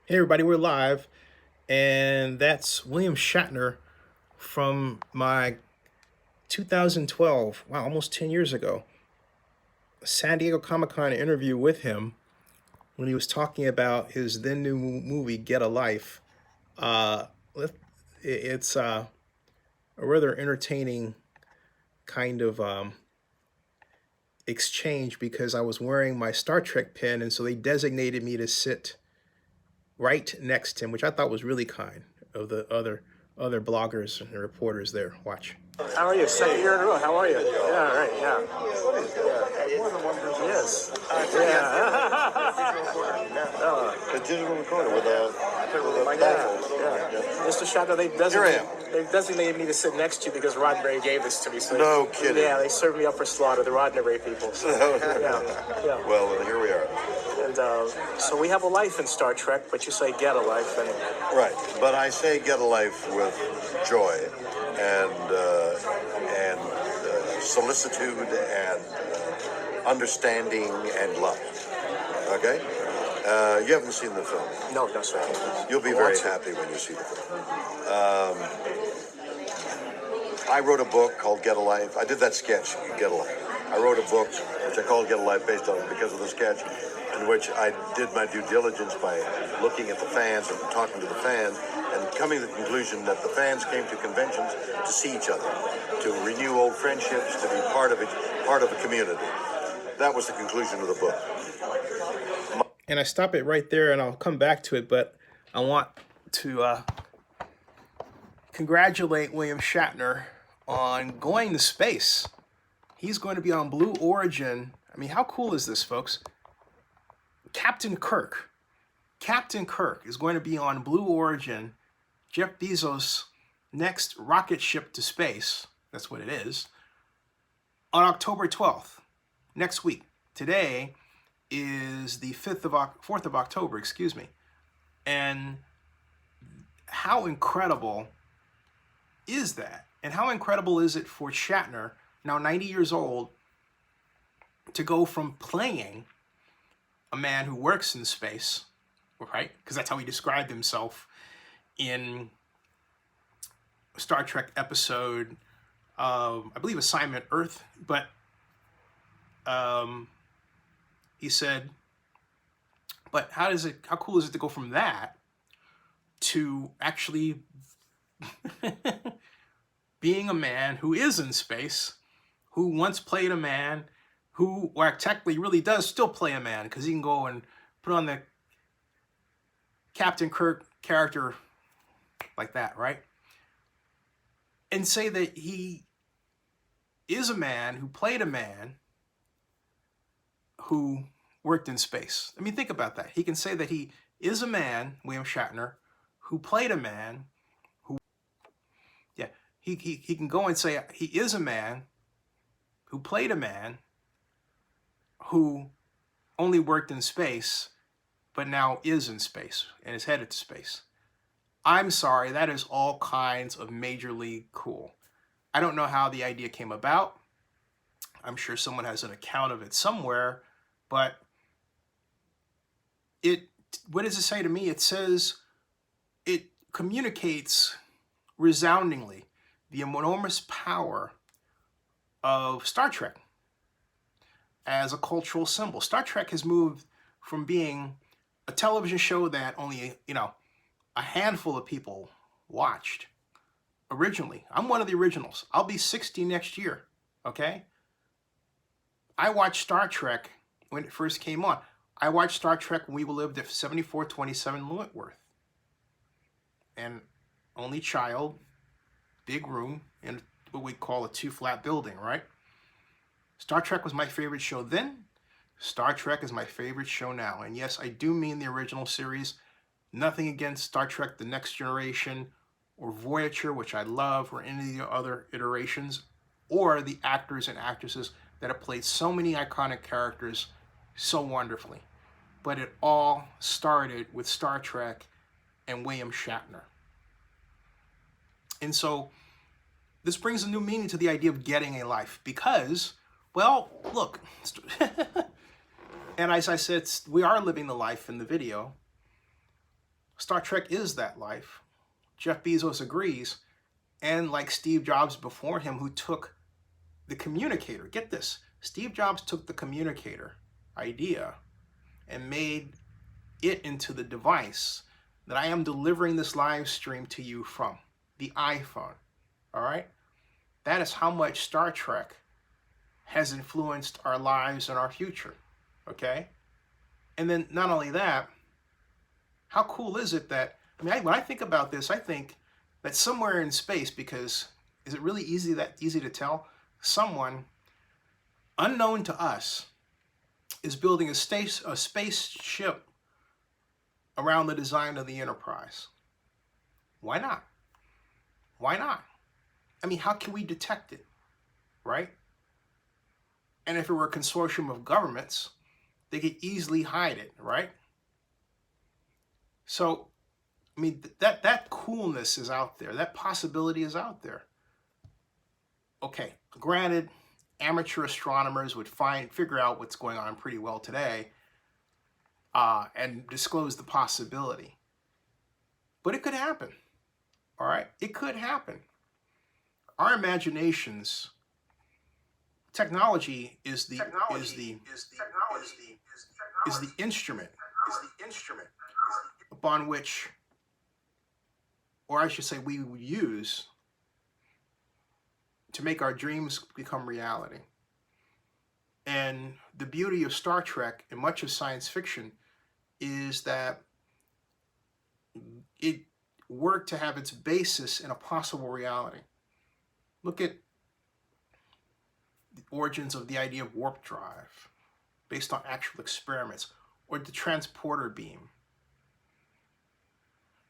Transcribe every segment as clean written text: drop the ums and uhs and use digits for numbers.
Hey everybody, we're live, and that's William Shatner from my 2012, wow, almost 10 years ago, San Diego Comic-Con interview with him when he was talking about his then new movie, Get a Life. Uh, it's a rather entertaining kind of exchange because I was wearing my Star Trek pin, and so they designated me to sit right next to him, which I thought was really kind of the other bloggers and reporters there. Watch. How are you? Second year in a row. How are you? Yeah, right. Yeah. More than one person. Yes. A digital recorder with a baffle. Yeah. Mr. Shatner, they've designated me to sit next to you because Roddenberry gave this to me. So No kidding. Yeah, they served me up for slaughter, the Roddenberry people. So, yeah. Well, here we are. And so we have a life in Star Trek, but you say get a life. And Right, but I say get a life with joy and solicitude and understanding and love. Okay? You haven't seen the film. no, sir. You'll be very happy when you see the film. I wrote a book called Get a Life. I did that sketch, Get a Life. I wrote a book which I called Get a Life based on because of the sketch, in which I did my due diligence by looking at the fans and talking to the fans and coming to the conclusion that the fans came to conventions to see each other, to renew old friendships, to be part of a community. That was the conclusion of the book. And I stop it right there, and I'll come back to it, but I want to congratulate William Shatner on going to space. He's going to be on Blue Origin. I mean, how cool is this, folks? Captain Kirk is going to be on Blue Origin, Jeff Bezos' next rocket ship to space, that's what it is, on October 12th, next week. Today is the 4th of October, excuse me. And how incredible is that? And how incredible is it for Shatner, now 90 years old, to go from playing a man who works in space, right? Because that's how he described himself in Star Trek episode, I believe Assignment Earth, but he said, but how cool is it to go from that to actually being a man who is in space, who once played a man, who, or technically really does still play a man, because he can go and put on the Captain Kirk character like that, right? And say that he is a man who played a man who worked in space. I mean, think about that. He can say that he is a man, William Shatner, who played a man who, yeah, he can go and say he is a man who played a man who only worked in space, but now is in space and is headed to space. I'm sorry, that is all kinds of majorly cool. I don't know how the idea came about. I'm sure someone has an account of it somewhere, but what does it say to me? It says, it communicates resoundingly the enormous power of Star Trek as a cultural symbol. Star Trek has moved from being a television show that only, a handful of people watched originally. I'm one of the originals. I'll be 60 next year, okay? I watched Star Trek when it first came on. I watched Star Trek when we lived at 7427 Leavenworth. And only child, big room, in what we call a 2-flat building, right? Star Trek was my favorite show then. Star Trek is my favorite show now. And yes, I do mean the original series. Nothing against Star Trek The Next Generation or Voyager, which I love, or any of the other iterations, or the actors and actresses that have played so many iconic characters so wonderfully. But it all started with Star Trek and William Shatner. And so this brings a new meaning to the idea of getting a life, because, well, look, and as I said, we are living the life in the video. Star Trek is that life. Jeff Bezos agrees, and like Steve Jobs before him, who took the communicator. Get this, Steve Jobs took the communicator idea and made it into the device that I am delivering this live stream to you from, the iPhone. All right? That is how much Star Trek has influenced our lives and our future. Okay? And then not only that, how cool is it that, when I think about this, I think that somewhere in space, because is it really easy to tell? Someone unknown to us is building a spaceship around the design of the Enterprise. Why not? Why not? How can we detect it, right? And if it were a consortium of governments, they could easily hide it, right? So, that coolness is out there. That possibility is out there. Okay, granted, amateur astronomers would figure out what's going on pretty well today and disclose the possibility. But it could happen, all right? It could happen. Our imaginations, technology is the instrument upon which, or I should say, we would use to make our dreams become reality. And the beauty of Star Trek and much of science fiction is that it worked to have its basis in a possible reality. Look at the origins of the idea of warp drive based on actual experiments, or the transporter beam,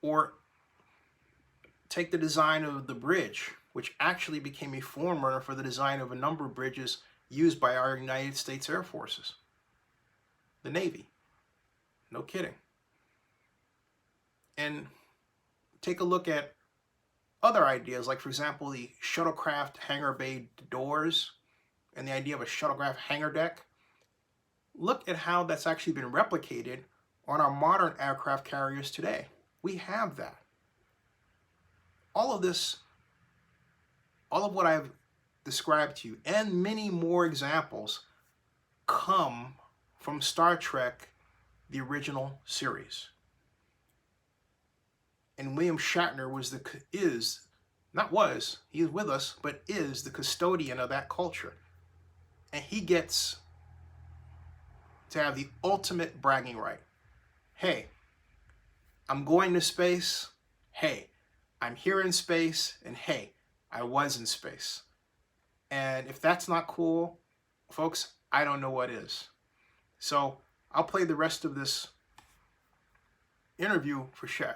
or take the design of the bridge, which actually became a forerunner for the design of a number of bridges used by our United States Air Forces, the Navy. No kidding. And take a look at other ideas, like, for example, the shuttlecraft hangar bay doors and the idea of a shuttlecraft hangar deck. Look at how that's actually been replicated on our modern aircraft carriers today. We have that. All of this, all of what I've described to you, and many more examples, come from Star Trek, the original series. And William Shatner he is with us, but is the custodian of that culture. And he gets to have the ultimate bragging right. Hey, I'm going to space. Hey, I'm here in space. And hey, I was in space. And if that's not cool, folks, I don't know what is. So I'll play the rest of this interview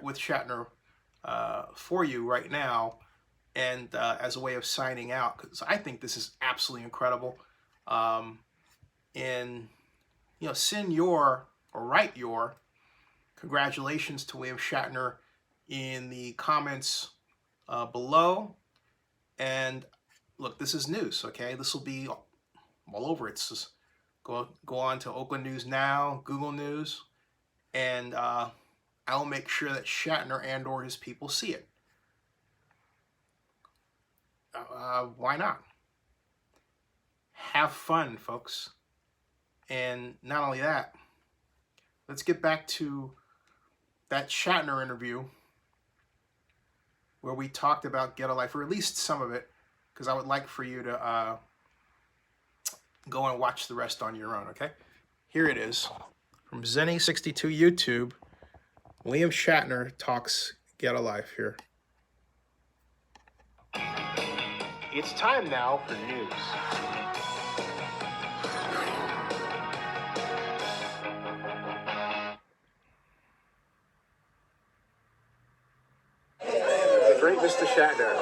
with Shatner for you right now, and as a way of signing out, because I think this is absolutely incredible. And write your congratulations to William Shatner in the comments below. And look, this is news, okay? This will be all over. It's just go on to Oakland News Now, Google News, and I'll make sure that Shatner and/or his people see it. Why not? Have fun, folks. And not only that, let's get back to that Shatner interview where we talked about Get a Life, or at least some of it, because I would like for you to go and watch the rest on your own, okay? Here it is from Zenny62 YouTube. William Shatner talks Get a Life here. It's time now for news. The great Mr. Shatner.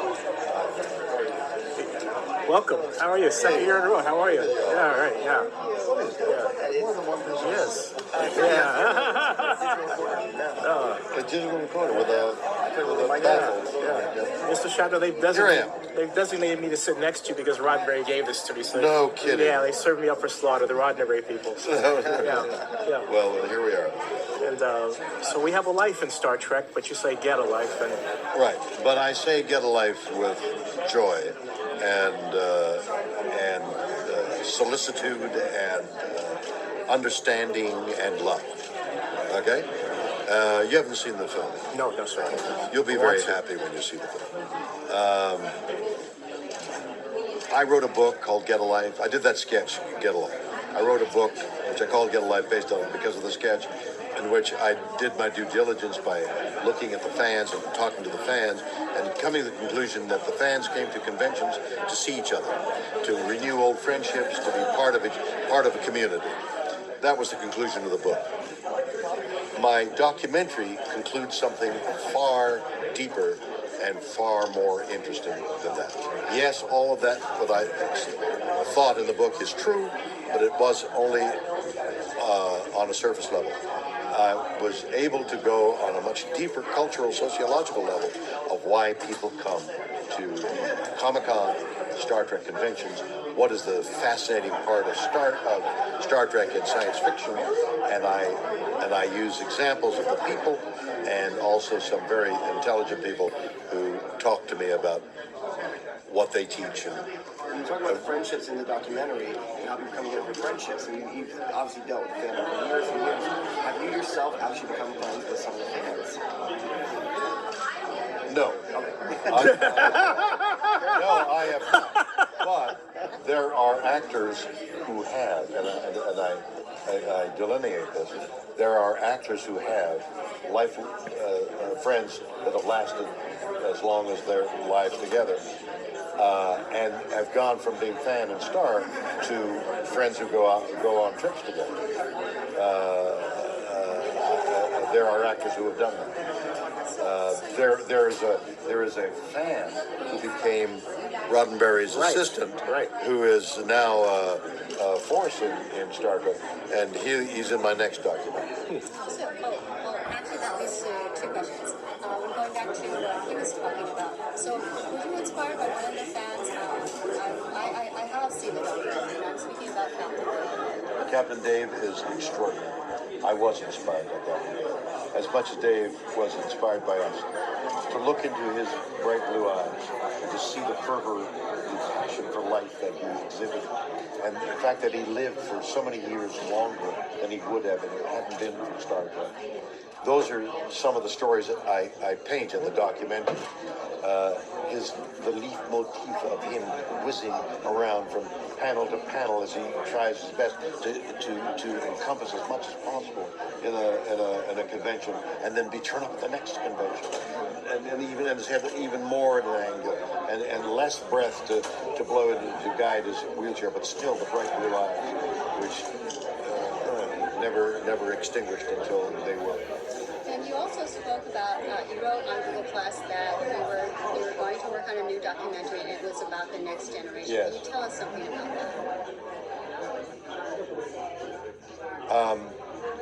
Welcome. How are you? Second year in a row. How are you? Yeah, all right. Yeah. Yes. Yeah. A digital recorder with a Mr. Shatner, they've designated me to sit next to you because Roddenberry gave this to me. So no kidding. Yeah, they served me up for slaughter, the Roddenberry people. So, yeah. Well, here we are. And so we have a life in Star Trek, but you say get a life, and Right, but I say get a life with joy and solicitude and understanding and love. Okay? You haven't seen the film. no, sir. You'll be I want very to. happy when you see the film. I wrote a book called Get a Life. I did that sketch, Get a Life. I wrote a book which I called Get a Life based on because of the sketch, in which I did my due diligence by looking at the fans and talking to the fans and coming to the conclusion that the fans came to conventions to see each other, to renew old friendships, to be part of a community. That was the conclusion of the book. My documentary concludes something far deeper and far more interesting than that. Yes, all of that what I thought in the book is true, but it was only on a surface level. I was able to go on a much deeper cultural, sociological level of why people come to Comic-Con, Star Trek conventions, what is the fascinating part of Star Trek and science fiction, and I use examples of the people and also some very intelligent people who talk to me about what they teach. And you talk about the friendships in the documentary and how people come together for friendships, and you've obviously dealt with family for years and years. Have you yourself actually become friends with some of the fans? no. No, I have not. But there are actors who have, and I delineate this. There are actors who have life friends that have lasted as long as their lives together, and have gone from being fan and star to friends who go on trips together. There are actors who have done that. There is a fan who became Roddenberry's assistant, who is now a force in Star Trek, and he's in my next documentary. Actually, that leads to two questions. We're going back to what he was talking about. So, were you inspired by one of the fans? I have seen the documentary, and I'm speaking about Captain Kirk. Captain Dave is extraordinary. I was inspired by that. As much as Dave was inspired by us, to look into his bright blue eyes and to see the fervor, the passion for life that he exhibited, and the fact that he lived for so many years longer than he would have if it hadn't been for Star Trek. Those are some of the stories that I paint in the documentary. The leaf motif of him whizzing around from panel to panel as he tries his best to encompass as much as possible in a convention, and then be turned up at the next convention, and even and have even more at an angle, and less breath to blow to guide his wheelchair, but still the bright blue eyes, which never extinguished until they were. And you also spoke about, you wrote on Google Plus that you were going to work on a new documentary, and it was about the next generation. Yes. Can you tell us something about that?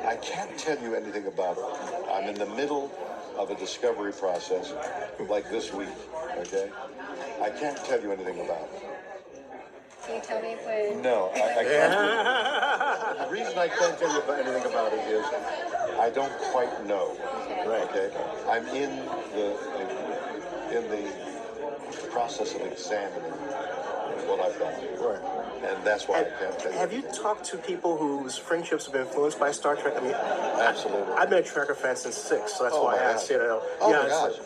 I can't tell you anything about it. I'm in the middle of a discovery process, like this week. Okay, I can't tell you anything about it. Can you tell me when? No, I can't. The reason I can't tell you anything about it is I don't quite know. Okay. Okay, I'm in the process of examining what I've done. Right. And that's why I can't tell you. Have you talked to people whose friendships have been influenced by Star Trek? I mean, Absolutely. I've been a Trekker fan since 6, so that's why I my asked. gosh. You know, Oh yeah, my it's gosh.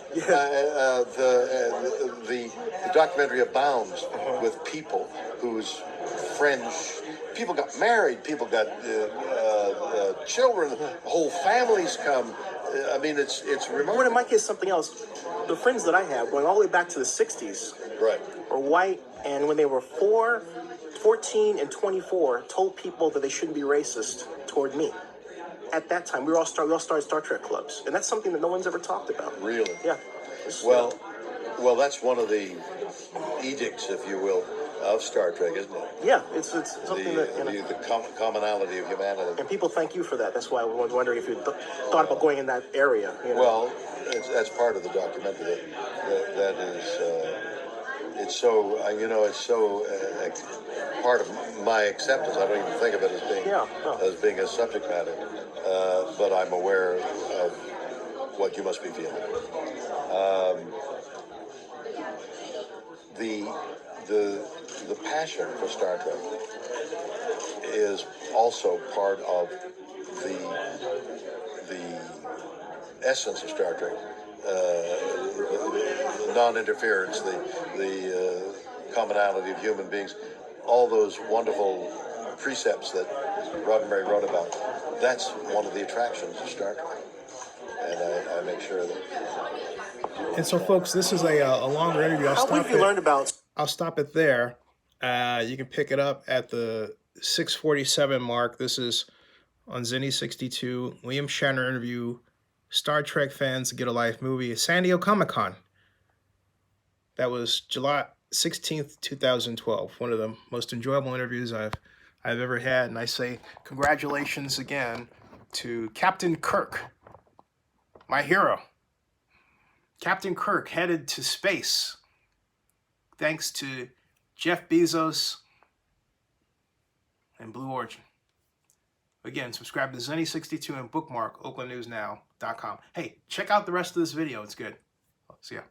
like- The documentary abounds with people whose friends, people got married, people got children, whole families come. I mean, it's But in remarkable. my case, something else. The friends that I have, going all the way back to the 60s, Right. were white, and when they were 14 and 24, told people that they shouldn't be racist toward me. At that time, we all started Star Trek clubs, and that's something that no one's ever talked about. Really? Yeah. Well, that's one of the edicts, if you will, of Star Trek, isn't it? Yeah, it's something that, you know, The commonality of humanity. and people thank you for that. That's why I was wondering if you thought about going in that area. You know? Well, that's part of the documentary. That is it's so it's so part of my acceptance. I don't even think of it as being as being a subject matter, but I'm aware of what you must be feeling. The passion for Star Trek is also part of the essence of Star Trek. The non-interference, the commonality of human beings, all those wonderful precepts that Roddenberry wrote about. That's one of the attractions of Star Trek, and I make sure that. And so, folks, this is a longer interview. How have you learned about? I'll stop it there. You can pick it up at the 6:47 mark. This is on Zenny 62. William Shatner interview. Star Trek fans get a life movie at San Diego Comic-Con. That was July 16th, 2012. One of the most enjoyable interviews I've ever had. And I say congratulations again to Captain Kirk, my hero. Captain Kirk headed to space thanks to Jeff Bezos and Blue Origin. Again, subscribe to Zenny62 and bookmark oaklandnewsnow.com. Hey, check out the rest of this video. It's good. See ya.